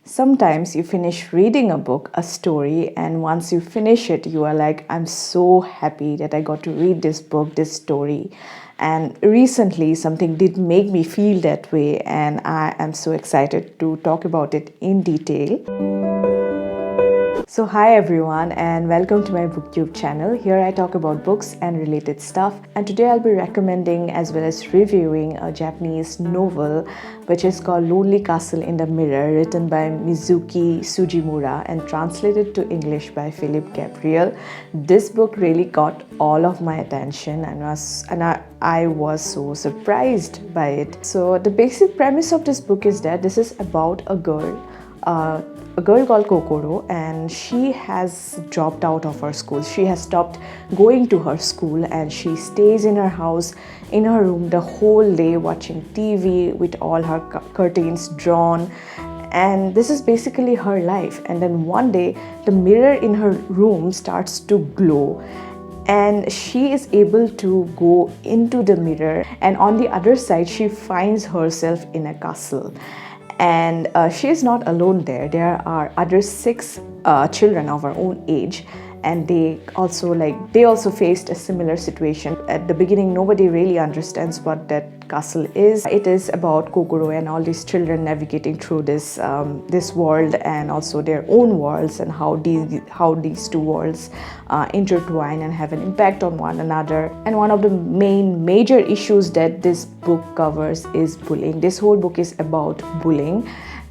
Sometimes you finish reading a book, a story, and once you finish it, you are like, I'm so happy that I got to read this book, this story. And recently, something did make me feel that way, and I am so excited to talk about it in detail. So hi everyone and welcome to my booktube channel. Here I talk about books and related stuff, and today I'll be recommending as well as reviewing a Japanese novel which is called Lonely Castle in the Mirror, written by Mijuki Tsujimura and translated to English by Philip Gabriel. This book really got all of my attention and I was so surprised by it. So the basic premise of this book is that this is about a girl called Kokoro, and she has dropped out of her school. She has stopped going to her school and she stays in her house, in her room the whole day watching TV with all her curtains drawn. And this is basically her life. And then one day the mirror in her room starts to glow and she is able to go into the mirror, and on the other side she finds herself in a castle. And she is not alone there. There are other six children of her own age, and they also faced a similar situation. At the beginning, nobody really understands what that castle is. It is about Kokoro and all these children navigating through this world and also their own worlds, and how these two worlds intertwine and have an impact on one another. And one of the major issues that this book covers is bullying. This whole book is about bullying.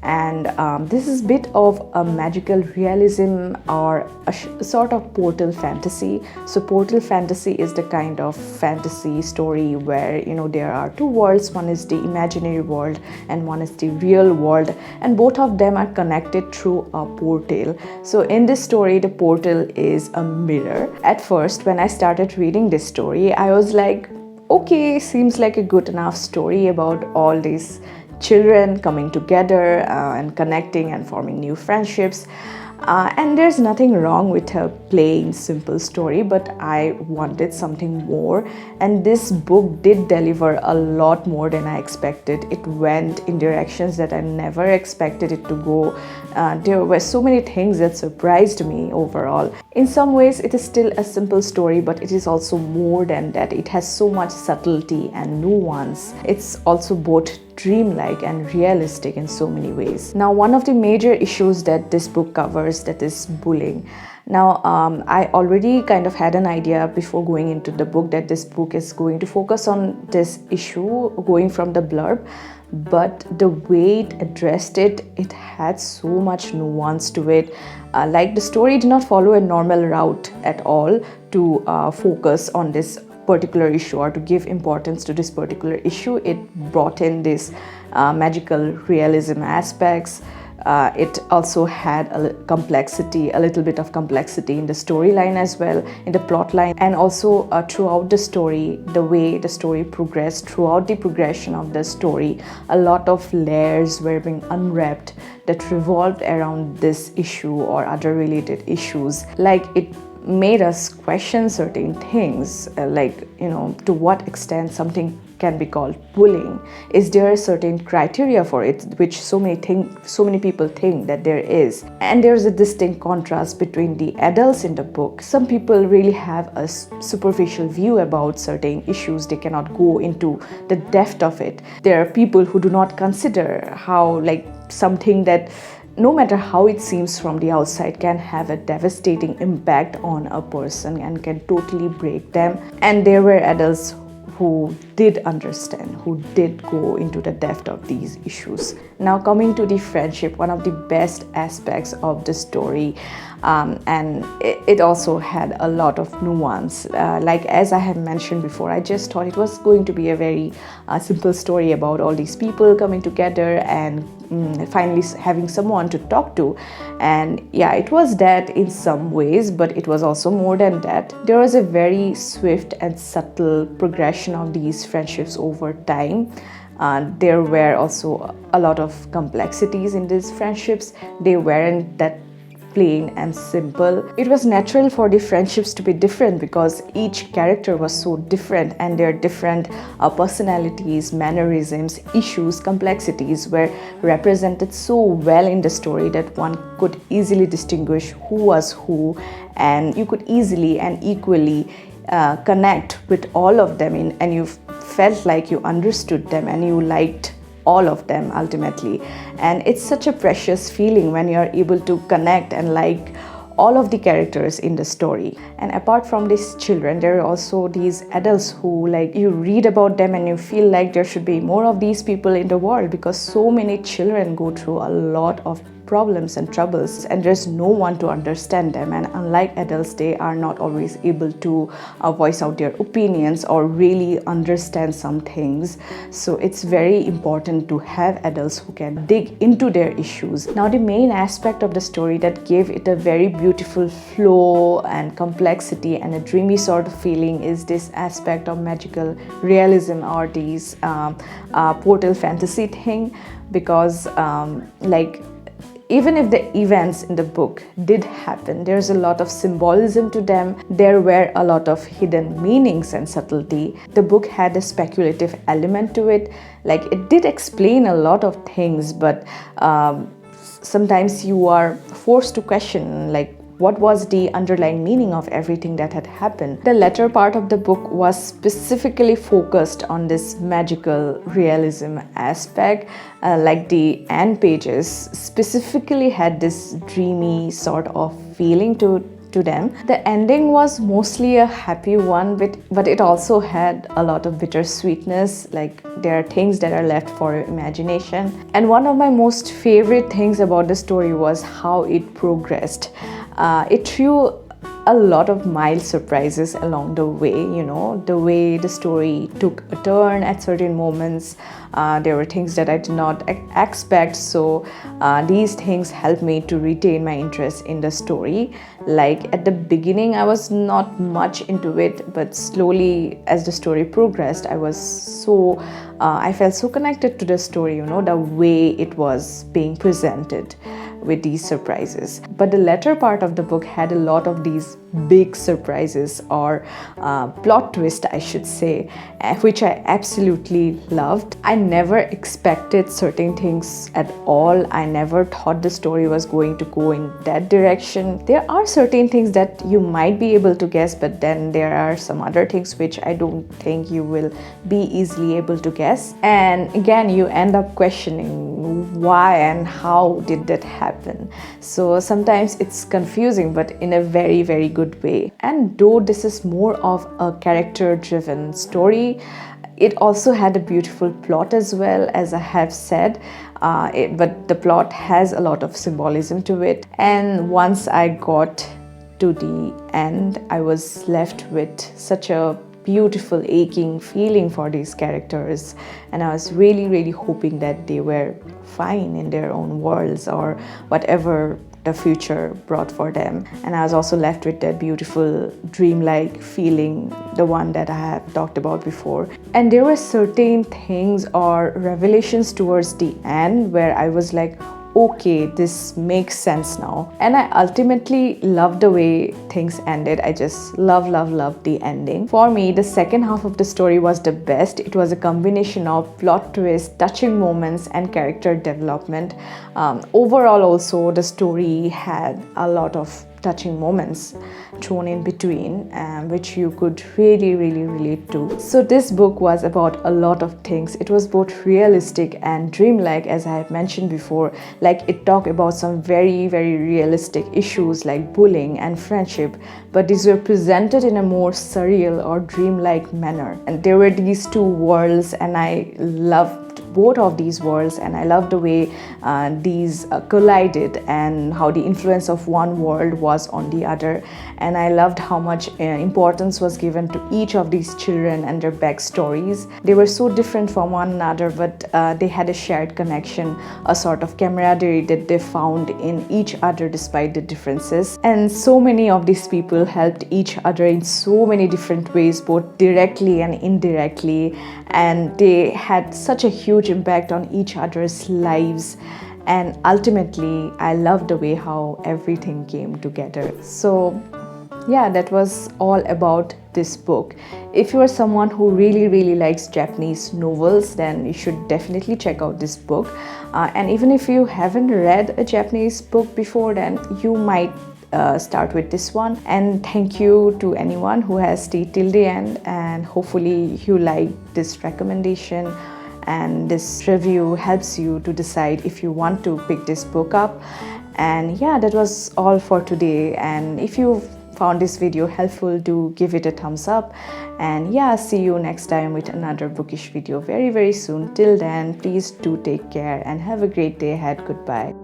And this is a bit of a magical realism or a sort of portal fantasy. So portal fantasy is the kind of fantasy story where there are two worlds. One is the imaginary world and one is the real world, and both of them are connected through a portal. So in this story, the portal is a mirror. At first, when I started reading this story, I was like, okay, seems like a good enough story about all these children coming together and connecting and forming new friendships. And there's nothing wrong with a plain, simple story, but I wanted something more. And this book did deliver a lot more than I expected. It went in directions that I never expected it to go. There were so many things that surprised me overall. In some ways, it is still a simple story, but it is also more than that. It has so much subtlety and nuance. It's also both dreamlike and realistic in so many ways. Now, one of the major issues that this book covers, that is bullying. Now, I already kind of had an idea before going into the book that this book is going to focus on this issue going from the blurb, but the way it addressed it, it had so much nuance to it. Like the story did not follow a normal route at all to focus on this particular issue or to give importance to this particular issue. It brought in this magical realism aspects. It also had a little bit of complexity in the storyline as well, in the plot line, and also throughout the story, the way the story progressed, throughout the progression of the story, a lot of layers were being unwrapped that revolved around this issue or other related issues. Like, it made us question certain things, to what extent something can be called bullying. Is there a certain criteria for it, which so many people think that there is? And there's a distinct contrast between the adults in the book. Some people really have a superficial view about certain issues. They cannot go into the depth of it. There are people who do not consider how something that, no matter how it seems from the outside, can have a devastating impact on a person and can totally break them. And there were adults who did understand, who did go into the depth of these issues. Now, coming to the friendship, one of the best aspects of the story, and it also had a lot of nuance. As I have mentioned before, I just thought it was going to be a very simple story about all these people coming together and finally having someone to talk to. And yeah, it was that in some ways, but it was also more than that. There was a very swift and subtle progression of these friendships over time. There were also a lot of complexities in these friendships. They weren't that plain and simple. It was natural for the friendships to be different because each character was so different, and their different personalities, mannerisms, issues, complexities were represented so well in the story that one could easily distinguish who was who, and you could easily and equally connect with all of them and you felt like you understood them and you liked all of them ultimately. And it's such a precious feeling when you're able to connect and like all of the characters in the story. And apart from these children, there are also these adults who, like, you read about them and you feel like there should be more of these people in the world, because so many children go through a lot of problems and troubles and there's no one to understand them, and unlike adults, they are not always able to voice out their opinions or really understand some things. So it's very important to have adults who can dig into their issues. Now, the main aspect of the story that gave it a very beautiful flow and complexity and a dreamy sort of feeling is this aspect of magical realism, or these portal fantasy thing, because even if the events in the book did happen, there's a lot of symbolism to them. There were a lot of hidden meanings and subtlety. The book had a speculative element to it. Like, it did explain a lot of things, but sometimes you are forced to question, like, what was the underlying meaning of everything that had happened. The latter part of the book was specifically focused on this magical realism aspect, like the end pages specifically had this dreamy sort of feeling to them. The ending was mostly a happy one, but it also had a lot of bittersweetness. Like, there are things that are left for your imagination. And one of my most favorite things about the story was how it progressed. It threw a lot of mild surprises along the way, the way the story took a turn at certain moments. There were things that I did not expect, so these things helped me to retain my interest in the story. Like, at the beginning, I was not much into it, but slowly as the story progressed, I felt so connected to the story, the way it was being presented with these surprises. But the latter part of the book had a lot of these big surprises, or plot twist, I should say, which I absolutely loved. I never expected certain things at all. I never thought the story was going to go in that direction. There are certain things that you might be able to guess, but then there are some other things which I don't think you will be easily able to guess. And again, you end up questioning why and how did that happen. So sometimes it's confusing, but in a very, very good way. And though this is more of a character-driven story, it also had a beautiful plot as well, as I have said. But the plot has a lot of symbolism to it. And once I got to the end, I was left with such a beautiful aching feeling for these characters, and I was really, really hoping that they were fine in their own worlds or whatever the future brought for them. And I was also left with that beautiful dreamlike feeling, the one that I have talked about before. And there were certain things or revelations towards the end where I was like, okay, this makes sense now. And I ultimately loved the way things ended. I just loved the ending. For me, the second half of the story was the best. It was a combination of plot twists, touching moments, and character development. Overall, also, the story had a lot of touching moments thrown in between, which you could really, really relate to. So this book was about a lot of things. It was both realistic and dreamlike, as I have mentioned before. Like, it talked about some very, very realistic issues like bullying and friendship, but these were presented in a more surreal or dreamlike manner. And there were these two worlds, and I loved both of these worlds, and I love the way these collided and how the influence of one world was on the other. And I loved how much importance was given to each of these children and their backstories. They were so different from one another, but they had a shared connection, a sort of camaraderie that they found in each other despite the differences. And so many of these people helped each other in so many different ways, both directly and indirectly, and they had such a huge impact on each other's lives. and ultimately I loved the way how everything came together. So yeah, that was all about this book. If you are someone who really likes Japanese novels, then you should definitely check out this book. And even if you haven't read a Japanese book before, then you might start with this one. And thank you to anyone who has stayed till the end, and hopefully you like this recommendation and this review helps you to decide if you want to pick this book up. And yeah, that was all for today. And if you found this video helpful, do give it a thumbs up. And yeah, see you next time with another bookish video very soon. Till then, please do take care and have a great day ahead. Goodbye.